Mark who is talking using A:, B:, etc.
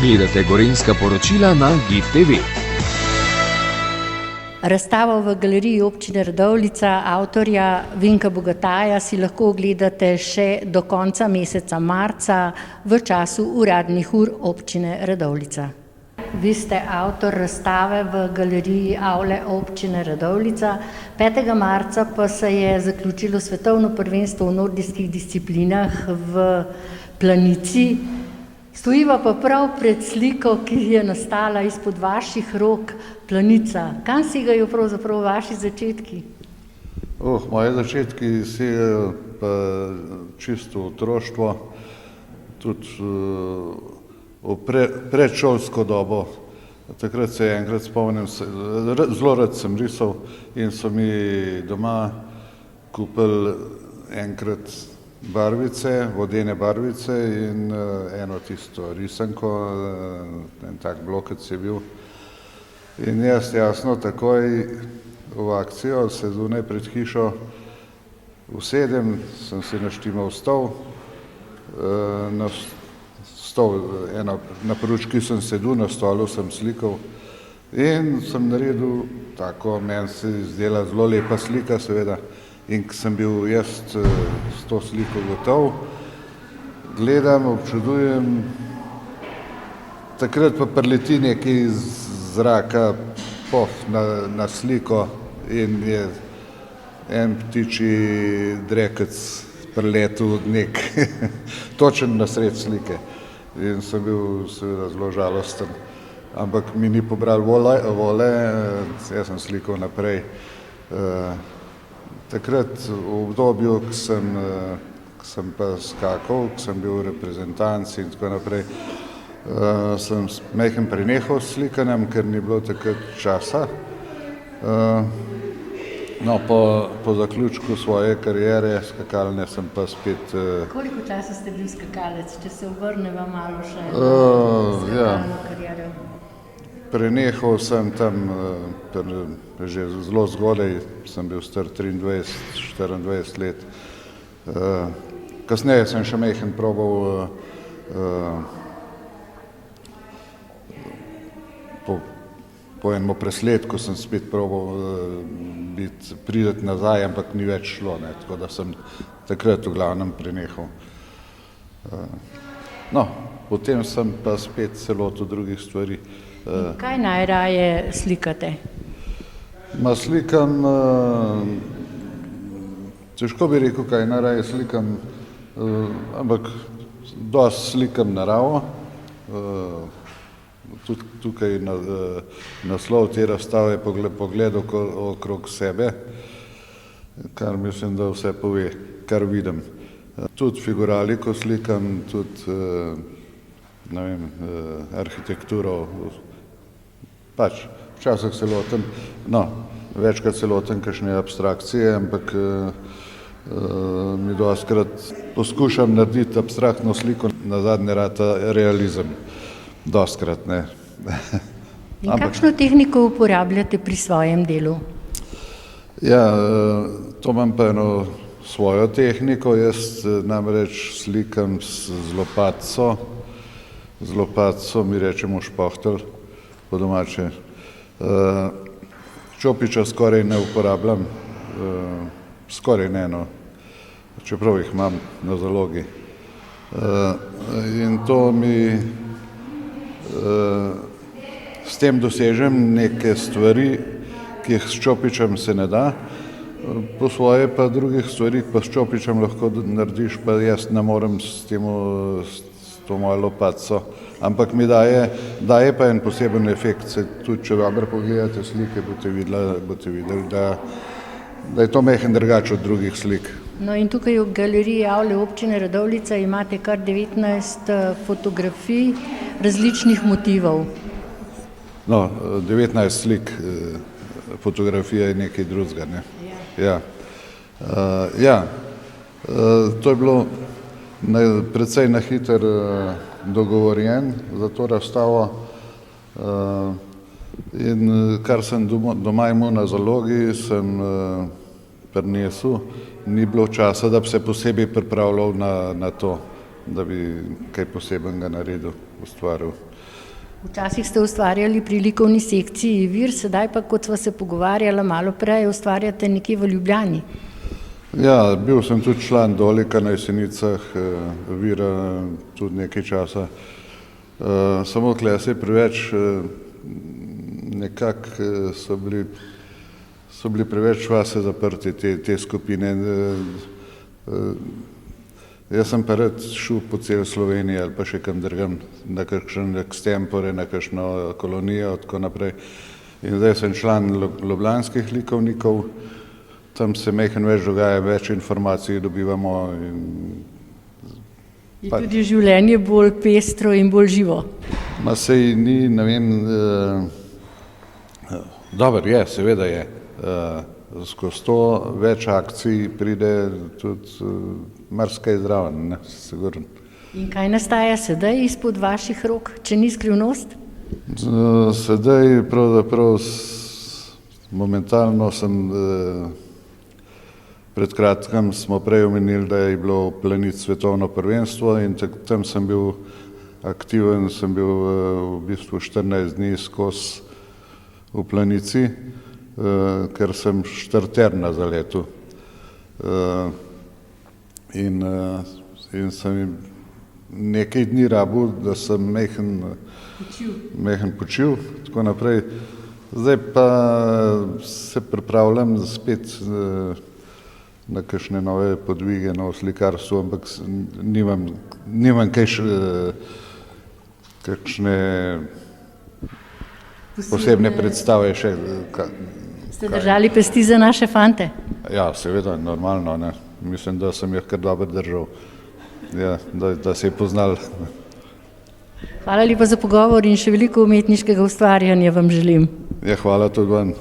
A: Gledate Gorenjska poročila na GIF TV.
B: Razstavo v galeriji občine Radovljica avtorja Vinka Bogataja si lahko ogledate še do konca meseca marca v času uradnih ur občine Radovljica. Vi ste avtor razstave v galeriji avle občine Radovljica. 5. marca pa se je zaključilo svetovno prvenstvo v nordijskih disciplinah v Planici. Stojiva pa prav pred sliko, ki je nastala izpod vaših rok, Planica. Kam segajo pravzaprav vaši začetki?
C: Moje začetki segajo pa čisto otroštvo, tudi v predšolsko dobo. Takrat se enkrat spomnim, zelo rad sem risal in so mi doma kupili enkrat barvice, vodene barvice in eno tisto risanko, en tak blokec je bil. In jaz jasno takoj v akcijo se zunaj pred hišo usedem, sem si naštimal stol, na pručki sem sedel, na stolu sem slikal in sem naredil tako, meni se zdela zelo lepa slika seveda. In ko sem bil jaz s to sliko gotov, gledam, občudujem, takrat pa prileti nekaj iz zraka na sliko in je en ptičji drekec priletel točen na sred slike. In sem bil seveda zelo žalosten, ampak mi ni pobral vole, jaz sem slikal naprej. Takrat v obdobju, ko sem pa skakal, ko sem bil v reprezentanci in tako naprej, sem majhen prenehal s slikanjem, ker ni bilo takrat časa. No, po zaključku svoje kariere skakalne sem pa spet...
B: Koliko časa ste bil skakalec, če se obrneva malo še skakalno kariero?
C: Prenehal sem tam že zelo zgodaj, sem bil star 23-24 let. Kasneje sem še majhen probal po enem presledku sem spet probal priti nazaj, ampak ni več šlo, tako da sem takrat v glavnem prenehal. No, potem sem pa spet se lotil drugih stvari.
B: Kaj najraje slikate?
C: Slikam, težko bi rekel, kaj najraje slikam, ampak dosti slikam naravo. Tudi tukaj naslov te razstave je pogled okrog sebe, kar mislim, da vse pove, kar vidim. Tudi figuraliko slikam, tudi arhitekturo, pač včasih se lotim, večkrat se lotim kakšne abstrakcije, ampak mi dostikrat poskušam narediti abstraktno sliko, nazadnje rata realizem. Dostikrat, ne.
B: In kakšno tehniko uporabljate pri svojem delu?
C: Ja, to imam pa eno svojo tehniko, jaz namreč slikam z lopatico. Z lopatico mi rečemo špohtelj po domače. Čopiča skoraj ne uporabljam, skoraj ne, čeprav jih imam na zalogi. In to mi s tem dosežem neke stvari, ki jih s čopičem se ne da, po svoje pa drugih stvari pa s čopičem lahko narediš, pa jaz ne morem s to mojo lopatico, ampak mi daje pa en poseben efekt. Tudi če dobro pogledate slike, boste videli, da je to majhen drugače od drugih slik.
B: No in tukaj v galeriji avle občine Radovljica imate kar 19 fotografij različnih motivov.
C: 19 slik, fotografija je nekaj drugega, ne? Ja. To je bilo precej na hiter dogovorjen za to razstavo in kar sem doma imel na zalogi, sem prinesel, ni bilo časa, da bi se posebej pripravljal na to. da bi kaj posebenega naredil, ustvaril.
B: Včasih ste ustvarjali pri likovni sekciji Vir, sedaj pa, kot sva se pogovarjala malo prej, ustvarjate nekje v Ljubljani.
C: Ja, bil sem tudi član Dolika na Jesenicah, Vira tudi nekaj časa. Samo tukaj se je preveč, nekako so bili preveč vase zaprti te skupine. Jaz sem pa rad šel po celi Sloveniji ali pa še kam drugam, na kakšen ekstempore, na kakšno kolonijo, tako naprej. In zdaj sem član ljubljanskih likovnikov, tam se majhen več dogaja, več informacij dobivamo.
B: Je tudi življenje bolj pestro in bolj živo?
C: Ma sej ni, ne vem, dobro je, seveda je. Skozi to več akcij pride tudi marsikaj zraven, ne, sigurno.
B: In kaj nastaja sedaj izpod vaših rok, če ni skrivnost?
C: Sedaj pravzaprav momentalno sem, pred kratkim smo prej omenili, da je bilo v Planici svetovno prvenstvo in tam sem bil aktiven, sem bil v bistvu 14 dni skozi v Planici, ker sem štarter na zaletu. In sem nekaj dni rabil, da sem majhen počil, tako naprej. Zdaj pa se pripravljam spet na kakšne nove podvige, na slikarstvo, ampak nimam kakšne posebne predstave še.
B: Ste držali pesti za naše fante?
C: Ja, seveda, normalno, ne. Mislim, da sem jih kar dobro držal. Ja, da se je poznal.
B: Hvala lepa za pogovor in še veliko umetniškega ustvarjanja vam želim.
C: Ja, hvala tudi vam.